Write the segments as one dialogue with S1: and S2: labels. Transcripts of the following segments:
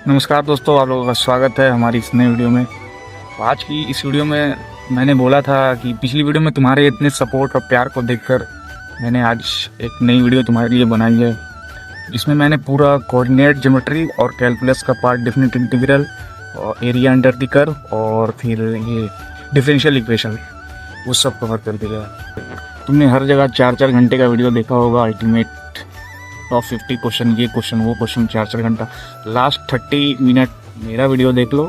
S1: नमस्कार दोस्तों, आप लोगों का स्वागत है हमारी इस नई वीडियो में। आज की इस वीडियो में मैंने बोला था कि पिछली वीडियो में तुम्हारे इतने सपोर्ट और प्यार को देखकर मैंने आज एक नई वीडियो तुम्हारे लिए बनाई है। इसमें मैंने पूरा कोऑर्डिनेट ज्योमेट्री और कैलकुलस का पार्ट, डेफिनेट इंटीग्रल और एरिया अंडर द कर्व और फिर ये डिफरेंशियल इक्वेशन, वो सब कवर कर दिया है। तुमने हर जगह 4-4 घंटे का वीडियो देखा होगा, अल्टीमेट टॉप 50 क्वेश्चन, ये क्वेश्चन वो क्वेश्चन, 4-4 घंटा। लास्ट 30 मिनट मेरा वीडियो देख लो,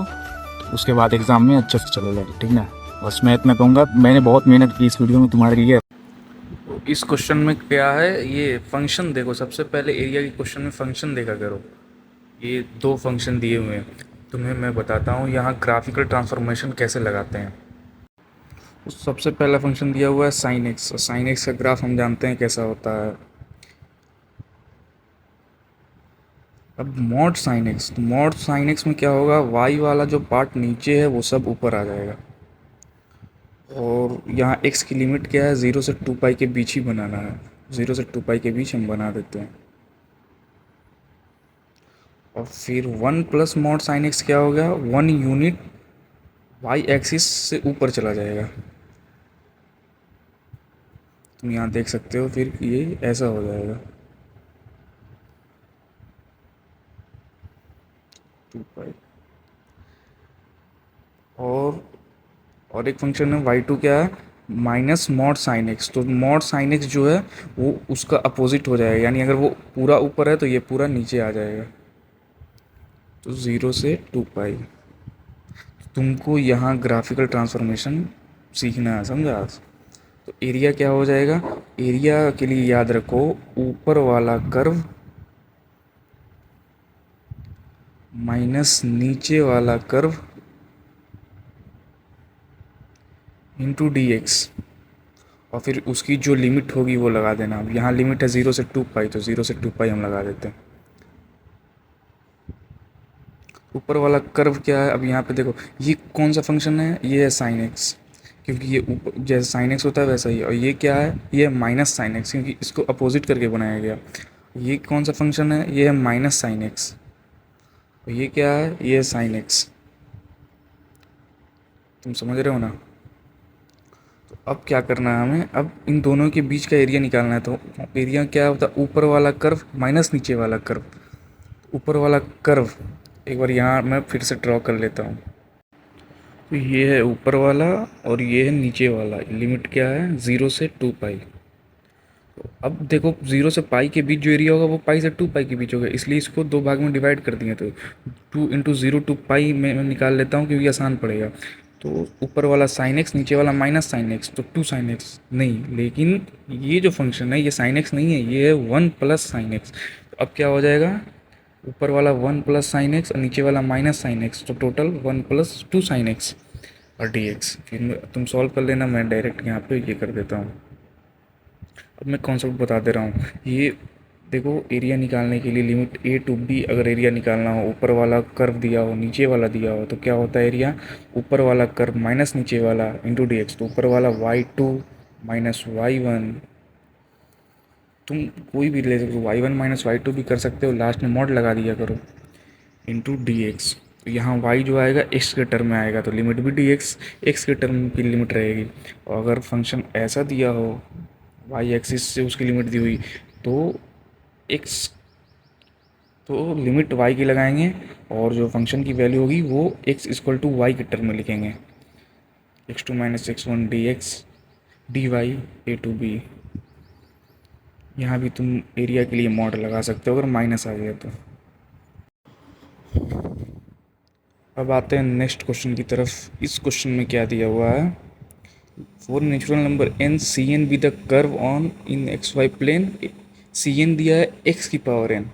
S1: उसके बाद एग्ज़ाम में अच्छे से चलेगा, ठीक ना। बस मैं इतना कहूँगा, मैंने बहुत मेहनत की इस वीडियो में तुम्हारे लिए। इस क्वेश्चन में क्या है, ये फंक्शन देखो। सबसे पहले एरिया के क्वेश्चन में फंक्शन देखा करो। ये दो फंक्शन दिए हुए हैं, तुम्हें मैं बताता हूँ यहाँ ग्राफिकल ट्रांसफॉर्मेशन कैसे लगाते हैं। उस सबसे पहला फंक्शन दिया हुआ है साइन एक्स, और साइन एक्स का ग्राफ हम जानते हैं कैसा होता है। अब मॉड साइन एक्स, तो मॉड साइन एक्स में क्या होगा, वाई वाला जो पार्ट नीचे है वो सब ऊपर आ जाएगा। और यहाँ एक्स की लिमिट क्या है, 0 से 2 पाई के बीच ही बनाना है। 0 से 2 पाई के बीच हम बना देते हैं। और फिर 1 प्लस मॉड साइन एक्स क्या हो गया, 1 यूनिट वाई एक्सिस से ऊपर चला जाएगा। तुम यहाँ देख सकते हो, फिर ये ऐसा हो जाएगा 2 पाई। और एक फंक्शन है y2, क्या है, माइनस मॉड साइन एक्स। तो मॉड साइन एक्स जो है वो उसका अपोजिट हो जाएगा, यानी अगर वो पूरा ऊपर है तो ये पूरा नीचे आ जाएगा। तो 0 से 2 पाई। तुमको यहाँ ग्राफिकल ट्रांसफॉर्मेशन सीखना है, समझा। तो एरिया क्या हो जाएगा, एरिया के लिए याद रखो, ऊपर वाला कर्व माइनस नीचे वाला कर्व इंटू डी एक्स, और फिर उसकी जो लिमिट होगी वो लगा देना। अब यहाँ लिमिट है 0 से 2 पाई, तो 0 से 2 पाई हम लगा देते हैं। ऊपर वाला कर्व क्या है, अब यहाँ पे देखो, ये कौन सा फंक्शन है, ये है साइन एक्स, क्योंकि ये ऊपर जैसे साइन एक्स होता है वैसा ही। और ये क्या है, ये है माइनस साइन एक्स, क्योंकि इसको अपोजिट करके बनाया गया। ये कौन सा फंक्शन है, ये है माइनस साइन एक्स। और ये क्या है, ये है साइन एक्स। तुम समझ रहे हो ना। तो अब क्या करना है हमें, अब इन दोनों के बीच का एरिया निकालना है। तो एरिया क्या होता है, ऊपर वाला कर्व माइनस नीचे वाला कर्व। ऊपर वाला कर्व एक बार यहाँ मैं फिर से ड्रॉ कर लेता हूँ। तो ये है ऊपर वाला और ये है नीचे वाला। लिमिट क्या है, 0 से 2 पाई। तो अब देखो, 0 से पाई के बीच जो एरिया होगा वो पाई से 2 पाई के बीच होगा, इसलिए इसको दो भाग में डिवाइड कर दिए। तो 2 × 0 2 पाई में मैं निकाल लेता हूँ, क्योंकि आसान पड़ेगा। तो ऊपर वाला साइन एक्स, नीचे वाला माइनस साइन एक्स, तो 2 साइन एक्स नहीं, लेकिन ये जो फंक्शन है ये साइन एक्स नहीं है, ये है 1 प्लस साइन एक्स। तो अब क्या हो जाएगा, ऊपर वाला 1 प्लस साइन एक्स और नीचे वाला माइनस साइन एक्स, तो टोटल 1 + 2 साइन एक्स और डी एक्स। फिर तुम सॉल्व कर लेना, मैं डायरेक्ट यहाँ पे ये कर देता हूँ। अब मैं कॉन्सेप्ट बता दे रहा हूँ। ये देखो, एरिया निकालने के लिए लिमिट a टू b, अगर एरिया निकालना हो, ऊपर वाला कर्व दिया हो नीचे वाला दिया हो, तो क्या होता है एरिया, ऊपर वाला कर्व माइनस नीचे वाला इंटू डी एक्स। तो ऊपर वाला y2 माइनस y1, तुम कोई भी ले सकते हो, y1 माइनस y2 भी कर सकते हो, लास्ट में मॉड लगा दिया करो, इंटू डी एक्स। तो यहाँ y जो आएगा x के टर्म में आएगा, तो लिमिट भी डी एक्स के टर्म की लिमिट रहेगी। और अगर फंक्शन ऐसा दिया हो, वाई एक्सिस से उसकी लिमिट दी हुई, तो एक्स, तो लिमिट वाई की लगाएंगे, और जो फंक्शन की वैल्यू होगी वो x = वाई के टर्म में लिखेंगे। x2 - x1 dx dy a to b। यहाँ भी तुम एरिया के लिए मॉड लगा सकते हो अगर माइनस आ गया तो। अब आते हैं नेक्स्ट क्वेश्चन की तरफ। इस क्वेश्चन में क्या दिया हुआ है, for natural number n cn be the curve on in xy plane. cn दिया है x की पावर n,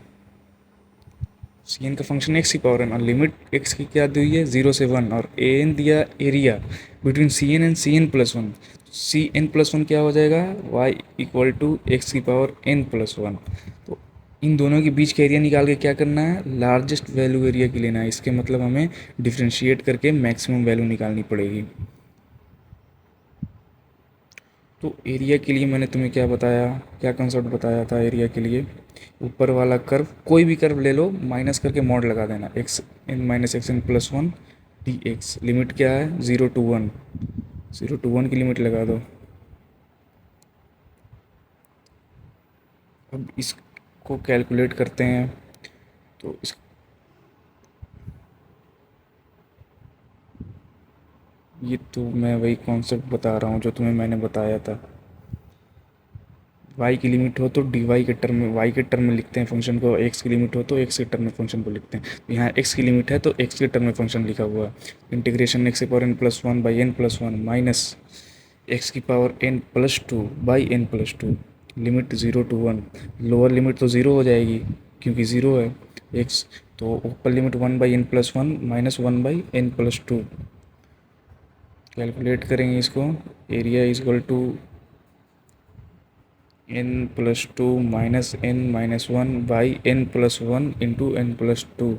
S1: cn का फंक्शन x की पावर n, और लिमिट x की क्या दी हुई है, 0 से 1, और an दिया area between cn and cn+1। cn+1 क्या हो जाएगा, y = x की पावर n+1। तो इन दोनों के बीच का एरिया निकाल के क्या करना है, लार्जेस्ट वैल्यू एरिया की लेना है। इसके मतलब हमें डिफ्रेंशिएट करके मैक्सिमम वैल्यू निकालनी पड़ेगी। तो एरिया के लिए मैंने तुम्हें क्या बताया, क्या कंसेप्ट बताया था एरिया के लिए? ऊपर वाला कर्व, कोई भी कर्व ले लो, माइनस करके मॉड लगा देना, x in minus x in plus one d x. Limit क्या है? 0 to 1, 0 to 1 की लिमिट लगा दो। अब इसको कैलकुलेट करते हैं। तो इस ये तो मैं वही कॉन्सेप्ट बता रहा हूँ जो तुम्हें मैंने बताया था। y की लिमिट हो तो dy के टर्म में, y के टर्म में लिखते हैं फंक्शन को, x की लिमिट हो तो x के टर्म में फंक्शन को लिखते हैं। तो यहाँ x की लिमिट है तो x के टर्म में फंक्शन लिखा हुआ है। इंटीग्रेशन x की power n plus one by n plus one minus x की power n plus two by n plus two, limit 0 to 1। Lower limit तो 0 हो जाएगी क्योंकि 0 है x, तो ऊपर limit 1/n+1 minus 1/n+2। Calculate करेंगे इसको। Area is equal to n+2 minus n-1/n+1 into n+2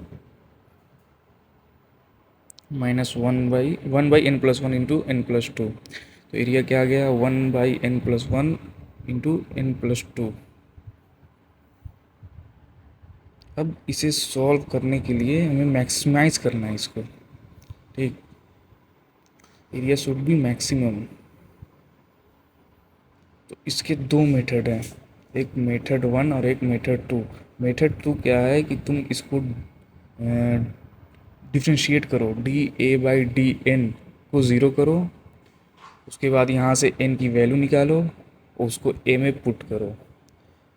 S1: minus 1/n+1 into n+2। तो एरिया क्या आ गया? 1/n+1 into n+2। अब इसे सॉल्व करने के लिए हमें मैक्सिमाइज करना है इसको, ठीक। Area should be maximum. तो इसके दो मेथड हैं, एक मेथड 1 और एक मेथड 2। मेथड 2 क्या है कि तुम इसको डिफ्रेंशिएट करो, dA/dn को ज़ीरो करो, उसके बाद यहाँ से n की वैल्यू निकालो, उसको a में पुट करो,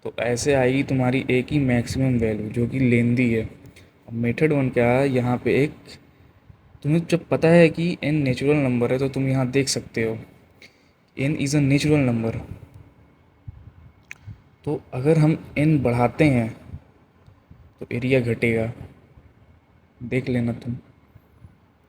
S1: तो ऐसे आएगी तुम्हारी a की मैक्सिमम वैल्यू जो कि लेंदी है। अब मेथड 1 क्या है, यहाँ पे एक तुम्हें जब पता है कि n नेचुरल नंबर है तो तुम यहाँ देख सकते हो n is a natural number. तो अगर हम n बढ़ाते हैं तो एरिया घटेगा, देख लेना तुम।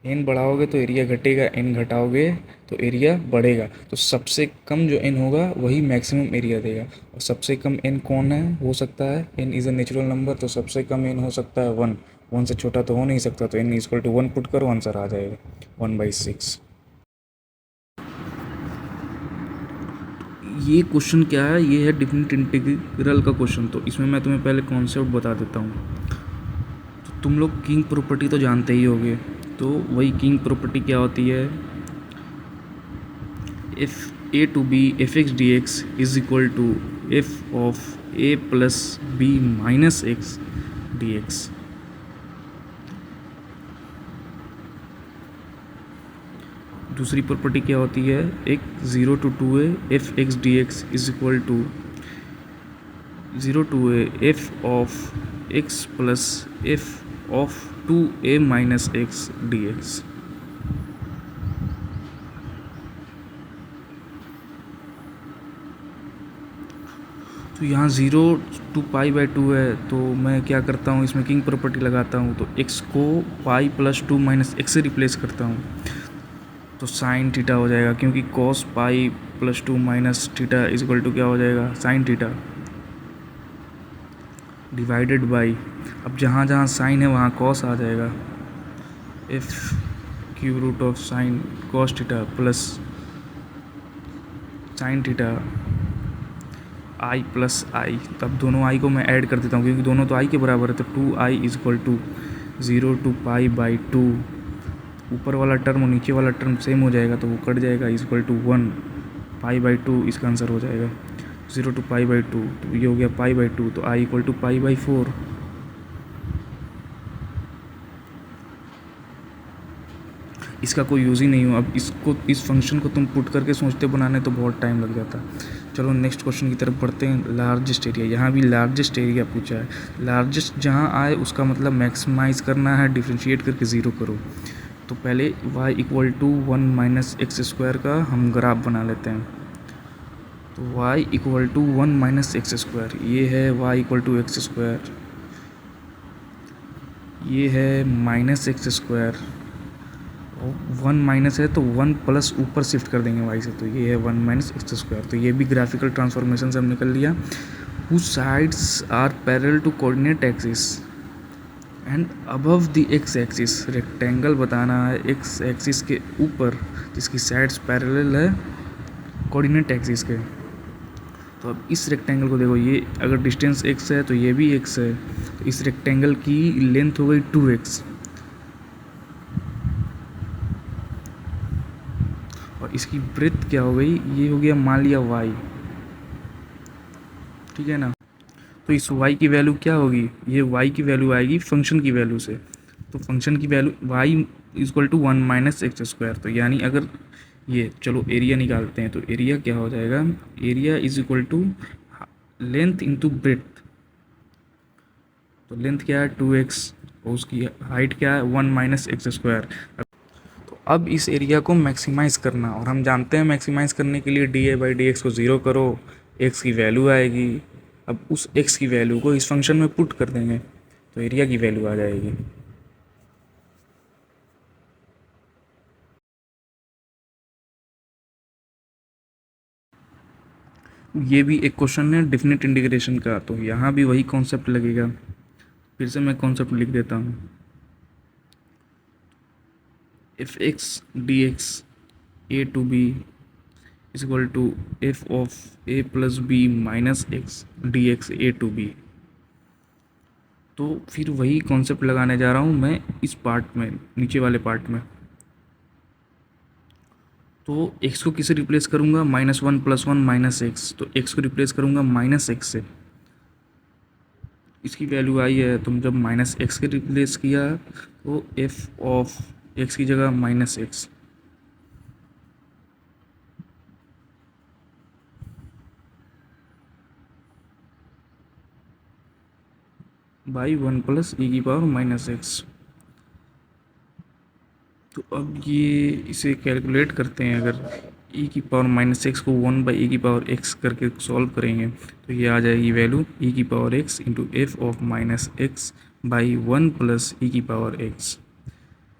S1: n बढ़ाओगे तो एरिया घटेगा, n घटाओगे तो एरिया बढ़ेगा। तो सबसे कम जो n होगा वही मैक्सिमम एरिया देगा। और सबसे कम n कौन है, हो सकता है n is a natural number, तो सबसे कम n हो सकता है 1। 1 से छोटा तो हो नहीं सकता, तो n इक्वल टू 1 पुट करो, आंसर आ जाएगा 1/6। ये क्वेश्चन क्या है, ये है डिफरेंट इंटीग्रल का क्वेश्चन। तो इसमें मैं तुम्हें पहले कॉन्सेप्ट बता देता हूँ। तो तुम लोग किंग प्रॉपर्टी तो जानते ही होगे। तो वही किंग प्रॉपर्टी क्या होती है, if a to b f(x) is equal to f of a plus b minus x dx। दूसरी प्रॉपर्टी क्या होती है, एक 0 to 2a f(x) dx is equal to 0 to a f of x plus f of 2a minus x dx। तो यहाँ 0 to π/2 है, तो मैं क्या करता हूँ, इसमें किंग प्रॉपर्टी लगाता हूँ। तो x को पाई प्लस 2 माइनस एक्स से रिप्लेस करता हूँ, तो साइन थीटा हो जाएगा, क्योंकि cos pi plus 2 minus theta is equal to क्या हो जाएगा, साइन थीटा डिवाइडेड बाई, अब जहाँ जहाँ साइन है वहाँ कॉस आ जाएगा, F cube root of sine cos theta plus sine theta I plus I. तब दोनों आई को मैं ऐड कर देता हूँ क्योंकि दोनों तो आई के बराबर है, तो 2i is equal to 0 to π/2। ऊपर वाला टर्म और नीचे वाला टर्म सेम हो जाएगा तो वो कट जाएगा, इज इक्वल टू 1 π/2 इसका आंसर हो जाएगा। 0 to π/2, तो ये हो गया π/2, तो i इक्वल टू π/4। इसका कोई यूज़ ही नहीं हो। अब इसको, इस फंक्शन को तुम पुट करके सोचते बनाने तो बहुत टाइम लग जाता। चलो नेक्स्ट क्वेश्चन की तरफ बढ़ते हैं। लार्जेस्ट एरिया, यहाँ भी लार्जेस्ट एरिया पूछा है। लार्जेस्ट जहाँ आए उसका मतलब मैक्सिमाइज़ करना है, डिफ्रेंशिएट करके ज़ीरो करो। तो पहले y equal to 1 minus x square का हम ग्राफ बना लेते हैं। तो y equal to 1 minus x square, ये है y equal to x square, ये है माइनस एक्स स्क्वायर, 1 माइनस है तो 1 प्लस ऊपर शिफ्ट कर देंगे y से, तो ये है 1 माइनस एक्स स्क्वायर। तो ये भी ग्राफिकल ट्रांसफॉर्मेशन से हम निकल लिया। Whose sides are parallel to coordinate axis and above the x axis. Rectangle बताना है एक्स एक्सिस के ऊपर जिसकी साइड्स पैरेलल है कोऑर्डिनेट एक्सिस के। तो अब इस रेक्टेंगल को देखो, ये अगर डिस्टेंस x है तो ये भी x है, तो इस रेक्टेंगल की लेंथ हो गई 2x और इसकी ब्रेथ क्या हो गई, ये हो गया मान लिया y, ठीक है ना। तो इस y की वैल्यू क्या होगी, ये y की वैल्यू आएगी फंक्शन की वैल्यू से। तो फंक्शन की value y equal to 1 minus x square. तो यानी अगर ये चलो एरिया निकालते हैं, तो एरिया क्या हो जाएगा, area is equal to length into breadth. तो लेंथ क्या है 2x और उसकी हाइट क्या है 1 माइनस एक्स स्क्वायर। तो अब इस एरिया को मैक्सिमाइज़ करना, और हम जानते हैं मैक्सिमाइज़ करने के लिए dA/dx को ज़ीरो करो, x की वैल्यू आएगी। अब उस x की वैल्यू को इस फंक्शन में पुट कर देंगे तो एरिया की वैल्यू आ जाएगी। ये भी एक क्वेश्चन है डेफिनेट इंटीग्रेशन का, तो यहाँ भी वही कॉन्सेप्ट लगेगा। फिर से मैं कॉन्सेप्ट लिख देता हूँ, f x d x a to b is equal to f of a plus b minus x d x a to b. तो फिर वही कॉन्सेप्ट लगाने जा रहा हूँ मैं इस पार्ट में, नीचे वाले पार्ट में। तो x को किसे रिप्लेस करूँगा, -1 + 1 माइनस एक्स। तो x को रिप्लेस करूँगा माइनस एक्स से, इसकी वैल्यू आई है। तुम जब माइनस एक्स के रिप्लेस किया तो एफ ऑफ एक्स की जगह माइनस एक्स बाई 1 + e⁻⁻x। तो अब ये इसे कैलकुलेट करते हैं, अगर e⁻⁻x को 1/e⁻x करके सॉल्व करेंगे तो ये आ जाएगी value e⁻x into F of minus x by 1 + e⁻x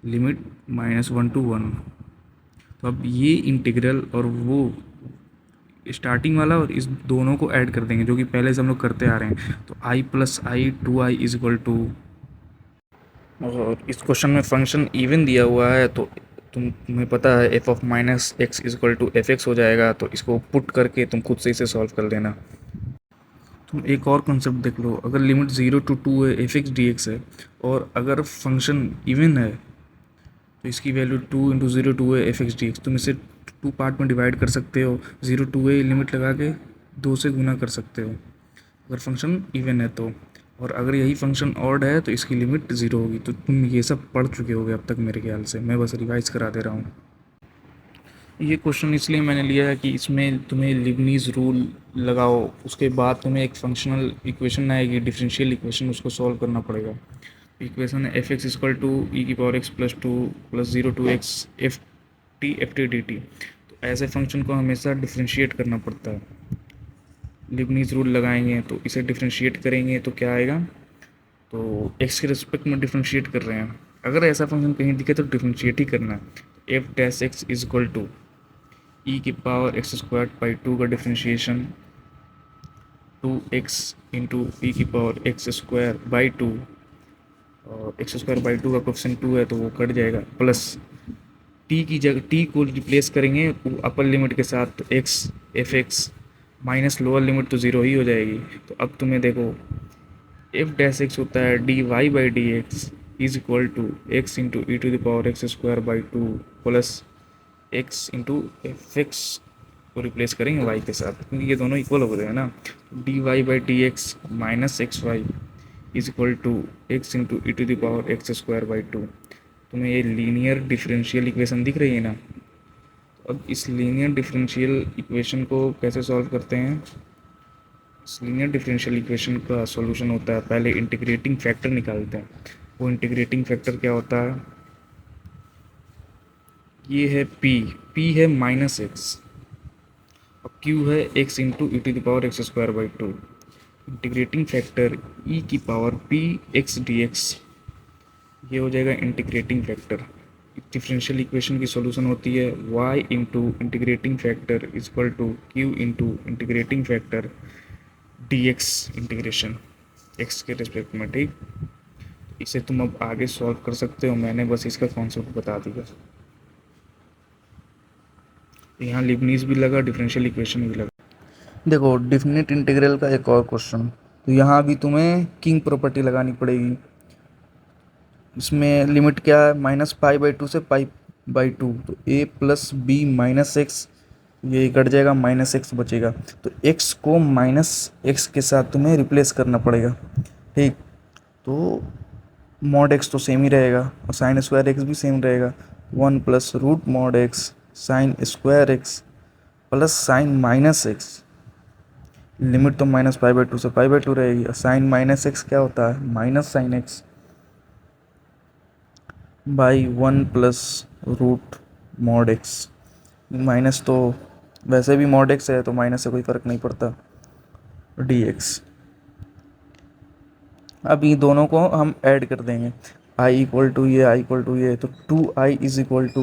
S1: limit -1 to 1। तो अब ये इंटीग्रल और वो स्टार्टिंग वाला और इस दोनों को ऐड कर देंगे, जो कि पहले से हम लोग करते आ रहे हैं। तो i + i 2i is equal to, और इस क्वेश्चन में फंक्शन इवन दिया हुआ है तो तुम्हें पता है f of minus x is equal to f x हो जाएगा। तो इसको पुट करके तुम खुद से इसे सॉल्व कर लेना। तुम एक और कॉन्सेप्ट देख लो, अगर लिमिट 0 to 2 है एफ एक्स डी एक्स है, और अगर फंक्शन इवन है तो इसकी वैल्यू 2 × 0 2 है एफ एक्स डी एक्स। तुम इसे 2 पार्ट में डिवाइड कर सकते हो, 0 2 है लिमिट लगा के 2 से गुना कर सकते हो अगर फंक्शन इवन है तो। और अगर यही फंक्शन ऑड है तो इसकी लिमिट 0 होगी। तो तुम ये सब पढ़ चुके होगे अब तक मेरे ख्याल से, मैं बस रिवाइज करा दे रहा हूँ। ये क्वेश्चन इसलिए मैंने लिया है कि इसमें तुम्हें लिबनीज़ रूल लगाओ, उसके बाद तुम्हें एक फंक्शनल इक्वेशन आएगी, डिफरेंशियल इक्वेशन, उसको सॉल्व करना पड़ेगा। इक्वेशन है f x equal to e⁻x + 2 + 0 to x f t d t. तो ऐसे फंक्शन को हमेशा डिफ्रेंशिएट करना पड़ता है। लिबनीज़ रूल लगाएंगे तो इसे डिफ्रेंशिएट करेंगे तो क्या आएगा, तो x के रिस्पेक्ट में डिफ्रेंशिएट कर रहे हैं, अगर ऐसा फंक्शन कहीं दिखे तो डिफ्रेंशिएट ही करना है। F dash x is equal to e⁻x² का डिफ्रेंशिएशन 2x इंटू e⁻x²/2, और x²/2 का कोफिशिएंट 2 है तो वो कट जाएगा, प्लस t की जगह t को रिप्लेस करेंगे अपर लिमिट के साथ, तो x F x minus lower limit तो 0 ही हो जाएगी। तो अब तुम्हें देखो एफ डैश एक्स होता है dy/dx is equal to x into e⁻x²/2 plus x into f x को रिप्लेस करेंगे y के साथ, क्योंकि ये दोनों इक्वल हो गए हैं ना। dy/dx minus x y is equal to x into e⁻x²/2। तुम्हें ये लीनियर डिफरेंशियल इक्वेशन दिख रही है ना। तो अब इस लीनियर डिफरेंशियल इक्वेशन को कैसे सॉल्व करते हैं, इस लीनियर डिफरेंशियल इक्वेशन का सॉल्यूशन होता है, पहले इंटीग्रेटिंग फैक्टर निकालते हैं। वो इंटीग्रेटिंग फैक्टर क्या होता है, ये है p है -x और q है x into e⁻x²/2। Integrating factor e⁻p(x)dx, ये हो जाएगा इंटीग्रेटिंग फैक्टर। डिफरेंशियल इक्वेशन की सॉल्यूशन होती है y into integrating factor is equal to q into integrating factor dx integration x के रिस्पेक्ट में, ठीक। इसे तुम अब आगे सॉल्व कर सकते हो, मैंने बस इसका कॉन्सेप्ट बता दिया। यहाँ लिबनीज भी लगा, डिफरेंशियल इक्वेशन भी लगा। देखो डिफिनिट इंटीग्रल का एक और क्वेश्चन, तो यहाँ भी तुम्हें किंग प्रॉपर्टी लगानी पड़ेगी। इसमें लिमिट क्या है, -π/2 से π/2, तो a plus b minus x, ये कट जाएगा, माइनस एक्स बचेगा। तो x को माइनस एक्स के साथ तुम्हें रिप्लेस करना पड़ेगा, ठीक। तो मॉड एक्स तो सेम ही रहेगा और साइन स्क्वायर एक्स भी सेम रहेगा। 1 plus root mod x sine square x plus sine minus x, limit तो -π/2 से π/2 रहेगी। और साइन माइनस एक्स क्या होता है, minus sine x by 1 plus root mod x. Minus तो वैसे भी मॉड एक्स है तो माइनस से कोई फ़र्क नहीं पड़ता, डी एक्स। अब ये दोनों को हम ऐड कर देंगे, i इक्वल टू ये, i इक्वल टू ये, तो 2i इज इक्वल टू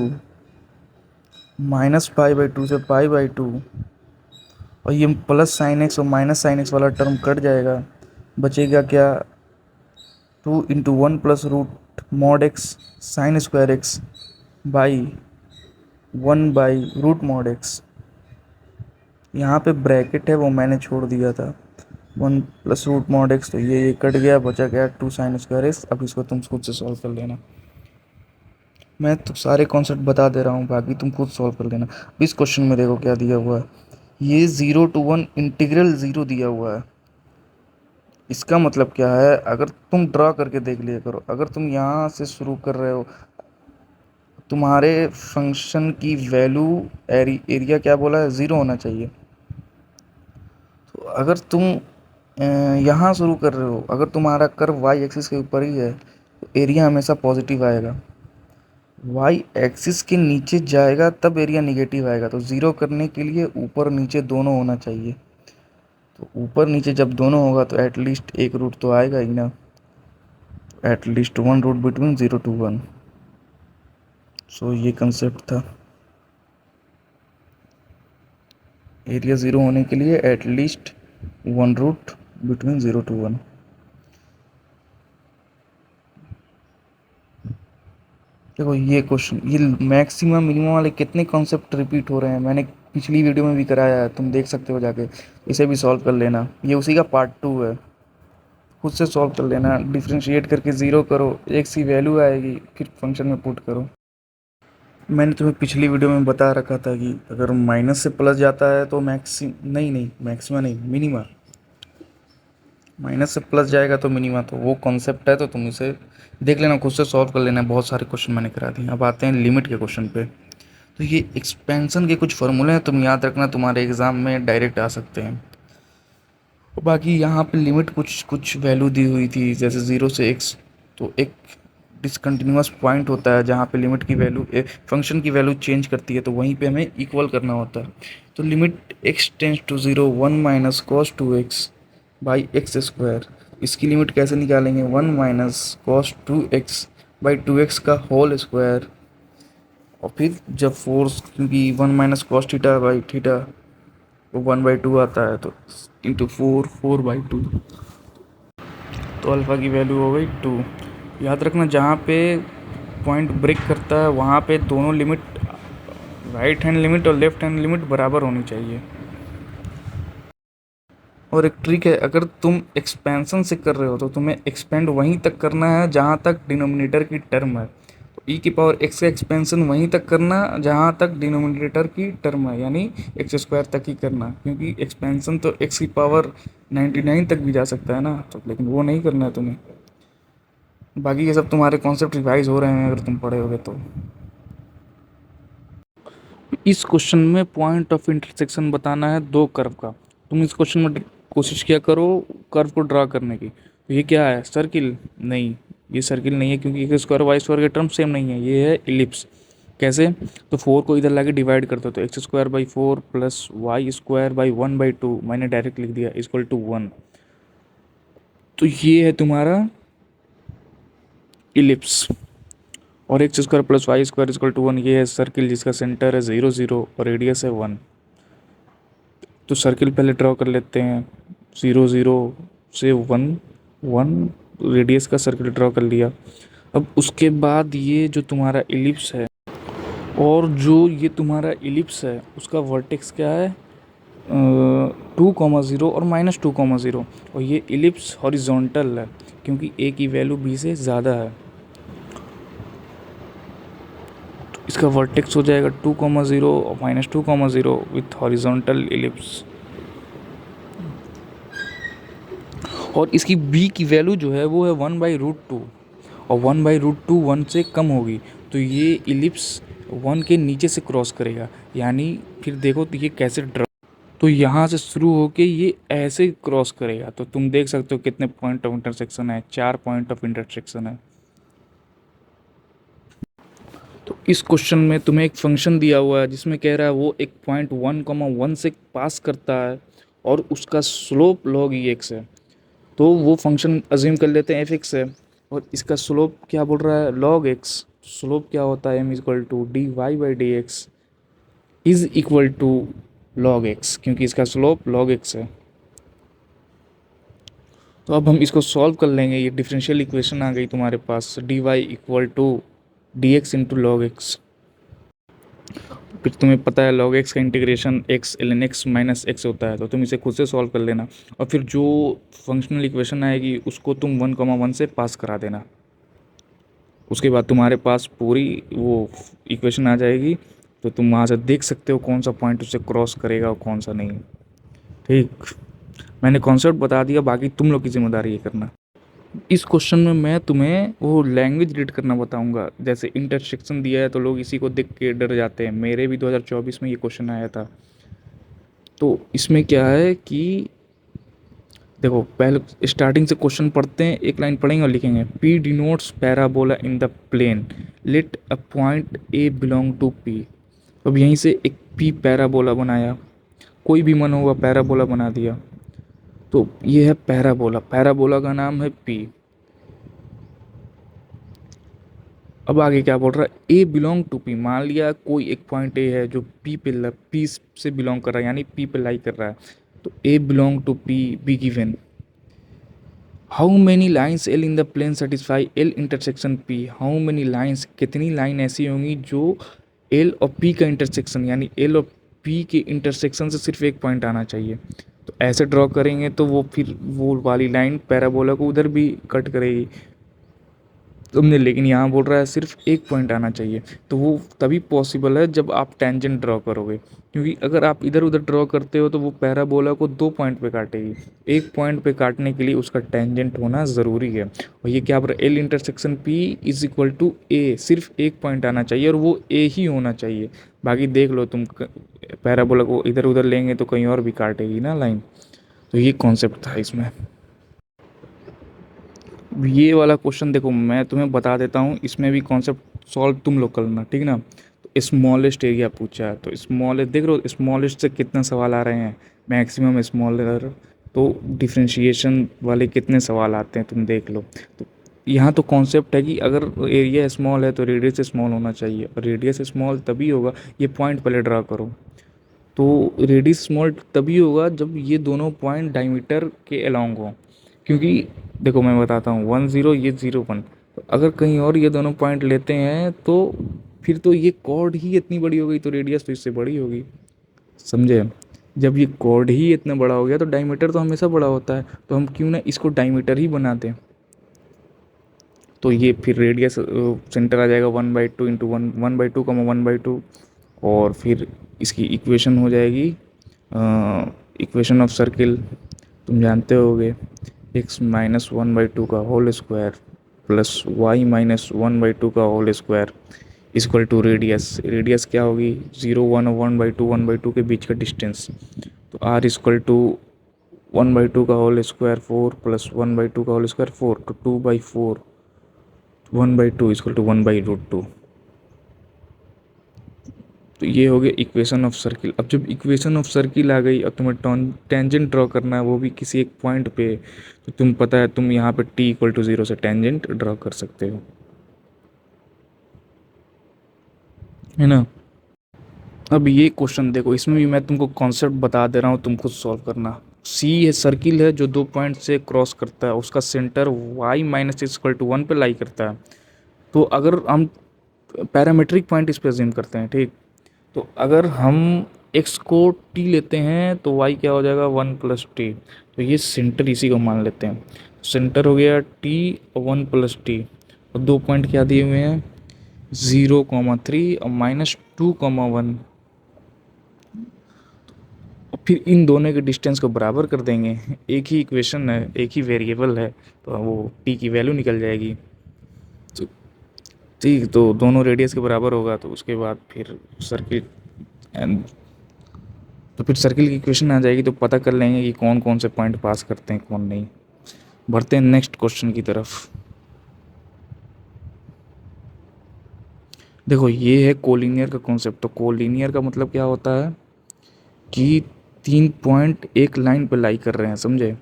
S1: -π/2 से π/2, और ये प्लस साइन एक्स और माइनस साइन एक्स वाला टर्म कट जाएगा, बचेगा क्या, 2 into 1 plus root mod x sine square x by 1 by root mod x. यहाँ पे ब्रैकेट है वो मैंने छोड़ दिया था, 1 प्लस रूट मॉड एक्स, तो ये कट गया, बचा गया 2 साइन स्क्वायर एक्स। अब इसको तुम खुद से सॉल्व कर लेना, मैं तो सारे कॉन्सेप्ट बता दे रहा हूँ, बाकी तुम खुद सॉल्व कर लेना। इस क्वेश्चन में देखो क्या दिया हुआ है, ये 0 to 1 इंटीग्रल 0 दिया हुआ है। इसका मतलब क्या है, अगर तुम ड्रा करके देख लिया करो, अगर तुम यहाँ से शुरू कर रहे हो, तुम्हारे फंक्शन की वैल्यू एरिया क्या बोला है, 0 होना चाहिए। तो अगर तुम यहाँ शुरू कर रहे हो, अगर तुम्हारा कर्व वाई एक्सिस के ऊपर ही है तो एरिया हमेशा पॉजिटिव आएगा, वाई एक्सिस के नीचे जाएगा तब एरिया निगेटिव आएगा। तो 0 करने के लिए ऊपर नीचे दोनों होना चाहिए, तो ऊपर नीचे जब दोनों होगा तो एटलीस्ट एक रूट तो आएगा ही ना, एटलीस्ट 1 रूट बिटवीन 0 to 1। सो ये कंसेप्ट था, एरिया 0 होने के लिए एटलीस्ट 1 रूट बिटवीन 0 to 1। देखो ये क्वेश्चन, ये मैक्सिमम मिनिमम वाले कितने कॉन्सेप्ट रिपीट हो रहे हैं, मैंने पिछली वीडियो में भी कराया है, तुम देख सकते हो जाके, इसे भी सॉल्व कर लेना, ये उसी का पार्ट 2 है, खुद से सॉल्व कर लेना। डिफ्रेंशिएट करके 0 करो, एक सी वैल्यू आएगी, फिर फंक्शन में पुट करो। मैंने तुम्हें पिछली वीडियो में बता रखा था कि अगर माइनस से प्लस जाता है तो मैक्सिमा नहीं, मिनिमा, माइनस से प्लस जाएगा तो मिनिमा, तो वो कॉन्सेप्ट है, तो तुम इसे देख लेना, खुद से सॉल्व कर लेना, बहुत सारे क्वेश्चन मैंने करा दिए। अब आते हैं लिमिट के क्वेश्चन पे। तो ये एक्सपेंशन के कुछ फॉर्मूले हैं, तुम याद रखना, तुम्हारे एग्जाम में डायरेक्ट आ सकते हैं। बाकी यहाँ पे लिमिट कुछ वैल्यू दी हुई थी, जैसे 0 से x, तो एक डिसकंटिन्यूअस पॉइंट होता है जहाँ पे लिमिट की वैल्यू फंक्शन की वैल्यू चेंज करती है, तो वहीं पे हमें इक्वल करना होता है। तो limit x tends to 0 1 minus cos 2x by x square, इसकी लिमिट कैसे निकालेंगे, 1 minus cos 2x by 2x का होल स्क्वायर, और फिर जब फोर्स, क्योंकि 1 minus cos theta by theta वो 1/2 आता है, तो इंटू 4/2, तो अल्फ़ा की वैल्यू हो गई 2। याद रखना जहाँ पे पॉइंट ब्रेक करता है वहाँ पे दोनों लिमिट, राइट हैंड लिमिट और लेफ्ट हैंड लिमिट बराबर होनी चाहिए। और एक ट्रिक है, अगर तुम एक्सपेंशन से कर रहे हो तो तुम्हें एक्सपेंड वहीं तक करना है जहाँ तक डिनोमिनेटर की टर्म है, तो ई की पावर एक्स का एक्सपेंशन वहीं तक करना जहाँ तक डिनोमिनेटर की टर्म है, यानी एक्स स्क्वायर तक ही करना, क्योंकि एक्सपेंशन तो एक्स की पावर 99 तक भी जा सकता है ना, तो लेकिन वो नहीं करना है तुम्हें। बाकी ये सब तुम्हारे कॉन्सेप्ट रिवाइज हो रहे हैं अगर तुम पढ़े होगे तो। इस क्वेश्चन में पॉइंट ऑफ इंटरसेक्शन बताना है दो कर्व का। तुम इस क्वेश्चन में कोशिश किया करो कर्व को ड्रा करने की। तो ये क्या है, सर्किल? नहीं, ये सर्किल नहीं है, क्योंकि एक्स स्क्वायर वाई स्क्वायर के टर्म सेम नहीं है, ये है इलिप्स। कैसे? तो 4 को इधर लाके डिवाइड करते हो, तो x square by 4 plus y square by 1/2, मैंने डायरेक्ट लिख दिया, इक्वल टू 1। तो ये है तुम्हारा इलिप्स, और x square plus y square equal to 1, ये है सर्किल जिसका सेंटर है 0 0 और रेडियस है 1। तो सर्किल पहले ड्रॉ कर लेते हैं, 0 0 से 1 1, रेडियस का सर्किल ड्रॉ कर लिया। अब उसके बाद ये जो तुम्हारा इलिप्स है, और जो ये तुम्हारा इलिप्स है उसका वर्टेक्स क्या है, 2,0 और -2,0, और ये इलिप्स हॉरिजॉन्टल है क्योंकि ए की वैल्यू बी से ज़्यादा है। तो इसका वर्टेक्स हो जाएगा 2,0 और -2,0 विथ हॉरिजॉन्टल इलिप्स। और इसकी बी की वैल्यू जो है वो है 1/√2, और 1/√2 1 से कम होगी, तो ये इलिप्स 1 के नीचे से क्रॉस करेगा। यानी फिर देखो तो ये कैसे ड्रा, तो यहाँ से शुरू होके ये ऐसे क्रॉस करेगा। तो तुम देख सकते हो कितने पॉइंट ऑफ इंटरसेक्शन है, 4 पॉइंट ऑफ इंटरसेक्शन है। तो इस क्वेश्चन में तुम्हें एक फंक्शन दिया हुआ है जिसमें कह रहा है वो एक पॉइंट 1,1 से पास करता है और उसका स्लोप log एक्स है। तो वो फंक्शन अज्यूम कर लेते हैं एफ एक्स है, और इसका स्लोप क्या बोल रहा है, log एक्स। स्लोप क्या होता है, m=dy/dx is equal to log x, क्योंकि इसका स्लोप log एक्स है। तो अब हम इसको सॉल्व कर लेंगे। ये डिफरेंशियल इक्वेशन आ गई तुम्हारे पास, dy = dx into log x. फिर तुम्हें पता है log x का integration x ln x minus x होता है, तो तुम इसे खुद से सॉल्व कर लेना। और फिर जो फंक्शनल इक्वेशन आएगी उसको तुम 1,1 से पास करा देना। उसके बाद तुम्हारे पास पूरी वो इक्वेशन आ जाएगी, तो तुम वहाँ से देख सकते हो कौन सा पॉइंट उससे क्रॉस करेगा और कौन सा नहीं। ठीक, मैंने कॉन्सेप्ट बता दिया, बाकी तुम लोग की जिम्मेदारी ये करना। इस क्वेश्चन में मैं तुम्हें वो लैंग्वेज रीड करना बताऊंगा। जैसे इंटरसेक्शन दिया है तो लोग इसी को देख के डर जाते हैं, मेरे भी 2024 में ये क्वेश्चन आया था। तो इसमें क्या है कि देखो, पहले स्टार्टिंग से क्वेश्चन पढ़ते हैं, एक लाइन पढ़ेंगे और लिखेंगे P denotes parabola in the plane, let a point A belong to P। तो अब यहीं से एक P पैराबोला बनाया, कोई भी मन हुआ पैराबोला बना दिया। तो ये है पैराबोला, पैराबोला का नाम है P। अब आगे क्या बोल रहा है, ए बिलोंग टू पी। मान लिया कोई एक पॉइंट ए है जो पी से बिलोंग कर रहा है, यानी पी पे लाई कर रहा है। तो A belong to P B given how many lines L in the plane satisfy L intersection P. How many lines, कितनी लाइन ऐसी होंगी जो एल और पी का इंटरसेक्शन, यानी एल और पी के इंटरसेक्शन से सिर्फ एक पॉइंट आना चाहिए। तो ऐसे ड्रॉ करेंगे तो वो फिर वो वाली लाइन पैराबोला को उधर भी कट करेगी तुमने, लेकिन यहाँ बोल रहा है सिर्फ एक पॉइंट आना चाहिए। तो वो तभी पॉसिबल है जब आप टेंजेंट ड्रॉ करोगे, क्योंकि अगर आप इधर उधर ड्रॉ करते हो तो वो पैराबोला को 2 पॉइंट पे काटेगी। एक पॉइंट पे काटने के लिए उसका टेंजेंट होना ज़रूरी है। और ये क्या बोल रहा है, L intersection P is equal to A, सिर्फ एक पॉइंट आना चाहिए और वो ए ही होना चाहिए। बाकी देख लो तुम, पैराबोला को इधर उधर लेंगे तो कहीं और भी काटेगी ना लाइन। तो ये कॉन्सेप्ट था इसमें। ये वाला क्वेश्चन देखो मैं तुम्हें बता देता हूँ, इसमें भी कॉन्सेप्ट सॉल्व तुम लोग करना, ठीक ना। तो स्मॉलेस्ट एरिया पूछा है, तो स्मॉलेस्ट देख लो, स्मॉलेस्ट से कितने सवाल आ रहे हैं, मैक्सिमम स्मॉलर। तो डिफ्रेंशिएशन वाले कितने सवाल आते हैं तुम देख लो। तो यहाँ तो कॉन्सेप्ट है कि अगर एरिया स्मॉल है तो रेडियस स्मॉल होना चाहिए, और रेडियस स्मॉल तभी होगा, ये पॉइंट पहले ड्रा करो। तो रेडियस स्मॉल तभी होगा जब ये दोनों पॉइंट डायमीटर के अलोंग हों, क्योंकि देखो मैं बताता हूँ 1,0 ये 0,1, तो अगर कहीं और ये दोनों पॉइंट लेते हैं तो फिर तो ये कॉर्ड ही इतनी बड़ी हो गई, तो रेडियस तो इससे बड़ी होगी, समझे। जब ये कॉर्ड ही इतना बड़ा हो गया तो डायमीटर तो हमेशा बड़ा होता है, तो हम क्यों ना इसको डायमीटर ही बना दें। तो ये फिर रेडियस सेंटर आ जाएगा 1/2 इंटू 1/2, और फिर इसकी इक्वेशन हो जाएगी इक्वेशन ऑफ सर्किल, तुम जानते होगे, x-1/2 का होल स्क्वायर प्लस y-1/2 का whole square equal to radius. Radius क्या होगी, 0, 1 और 1/2 के बीच का डिस्टेंस। तो r इक्वल टू 1/2 का होल स्क्वायर 4 प्लस 1/2 का होल स्क्वायर 4, तो 2/4, 1/2 इक्वल टू 1/√2। तो ये हो गया इक्वेशन ऑफ सर्किल। अब जब इक्वेशन ऑफ सर्किल आ गई, अब तुम्हें टेंजेंट ड्रॉ करना है, वो भी किसी एक पॉइंट पे। तो तुम पता है तुम यहाँ पे t = 0 से टेंजेंट ड्रॉ कर सकते हो, है ना। अब ये क्वेश्चन देखो, इसमें भी मैं तुमको कॉन्सेप्ट बता दे रहा हूँ, तुम खुद सॉल्व करना। सी है सर्किल है जो 2 पॉइंट से क्रॉस करता है, उसका सेंटर y-(x = 1) पे लाई करता है। तो अगर हम पैरामीट्रिक पॉइंट इस पे अज्यूम करते हैं, ठीक। तो अगर हम x को t लेते हैं तो y क्या हो जाएगा 1 + t। तो ये सेंटर इसी को मान लेते हैं। सेंटर हो गया t और 1 + t, और 2 पॉइंट क्या दिए हुए हैं 0,3 और -2,1। और फिर इन दोनों के डिस्टेंस को बराबर कर देंगे, एक ही इक्वेशन है, एक ही वेरिएबल है, तो वो t की वैल्यू निकल जाएगी। तो ठीक, तो दोनों रेडियस के बराबर होगा, तो उसके बाद फिर सर्किल एंड तो फिर सर्किल की इक्वेशन आ जाएगी, तो पता कर लेंगे कि कौन कौन से पॉइंट पास करते हैं कौन नहीं। बढ़ते हैं नेक्स्ट क्वेश्चन की तरफ। देखो ये है कोलिनियर का कॉन्सेप्ट। तो कोलिनियर का मतलब क्या होता है कि 3 पॉइंट एक लाइन पे लाई कर रहे हैं, समझे।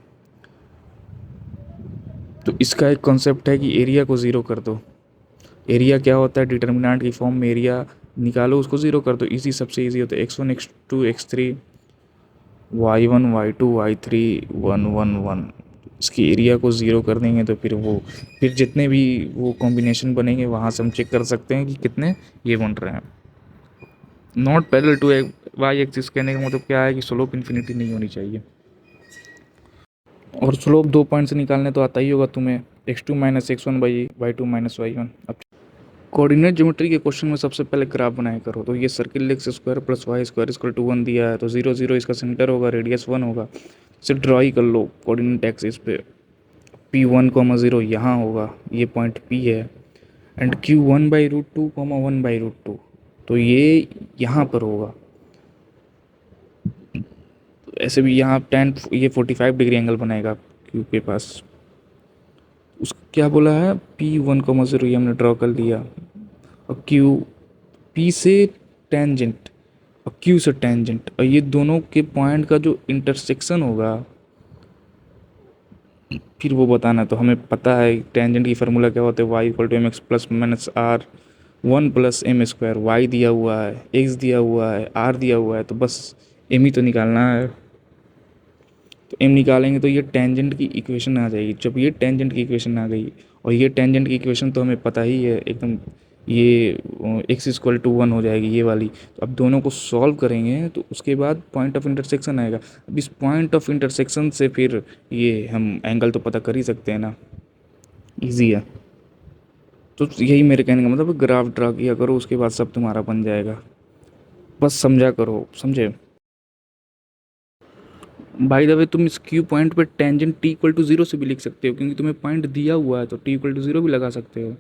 S1: तो इसका एक कॉन्सेप्ट है कि एरिया को ज़ीरो कर दो। एरिया क्या होता है, डिटर्मिनेंट की फॉर्म में एरिया निकालो, उसको ज़ीरो कर दो। इजी, सबसे इजी होता है x1 x2 x3 y1 y2 y3 1 1 1। इसकी एरिया को ज़ीरो कर देंगे तो फिर जितने भी वो कॉम्बिनेशन बनेंगे वहाँ से हम चेक कर सकते हैं कि कितने ये बन रहे हैं। Not parallel to y axis कहने का मतलब क्या है कि स्लोप इन्फिनिटी नहीं होनी चाहिए। और स्लोप 2 पॉइंट से निकालने तो आता ही होगा तुम्हें, x2 - x1 y2 - y1। अब कोऑर्डिनेट ज्योमेट्री के क्वेश्चन में सबसे पहले ग्राफ बनाया करो। तो ये circle x square + y square = 1 दिया है, तो 0 0 इसका सेंटर होगा, रेडियस 1 होगा। इसे ड्रॉ ही कर लो कोऑर्डिनेट एक्सिस पे। P1, 0 यहाँ होगा, ये पॉइंट P है। एंड Q1/√2, 1/√2, तो ये यहाँ पर होगा। ऐसे भी यहाँ ये 45 डिग्री एंगल बनाएगा Q के पास। उस क्या बोला है, P1, 0 ये हमने ड्रॉ कर लिया। और P से टेंजेंट और Q से टेंजेंट, और ये दोनों के पॉइंट का जो इंटरसेक्शन होगा फिर वो बताना। तो हमें पता है टेंजेंट की फार्मूला क्या होता है, y = mx + -r 1 + m²। y दिया हुआ है, x दिया हुआ है, r दिया हुआ है, तो बस m ही तो निकालना है। तो m निकालेंगे तो ये टेंजेंट की इक्वेशन आ जाएगी। जब ये टेंजेंट की इक्वेशन आ गई, और ये टेंजेंट की इक्वेशन तो हमें पता ही है एकदम, ये x = 1 हो जाएगी ये वाली। तो अब दोनों को सॉल्व करेंगे तो उसके बाद पॉइंट ऑफ इंटरसेक्शन आएगा। अब इस पॉइंट ऑफ इंटरसेक्शन से फिर ये हम एंगल तो पता कर ही सकते हैं ना, ईजी है। तो यही मेरे कहने का मतलब, ग्राफ ड्रा किया करो, उसके बाद सब तुम्हारा बन जाएगा। बस समझा करो, समझे। बाय द वे तुम इस क्यू पॉइंट पे टेंजेंट t = 0 से भी लिख सकते हो, क्योंकि तुम्हें पॉइंट दिया हुआ है, तो t = 0 भी लगा सकते हो।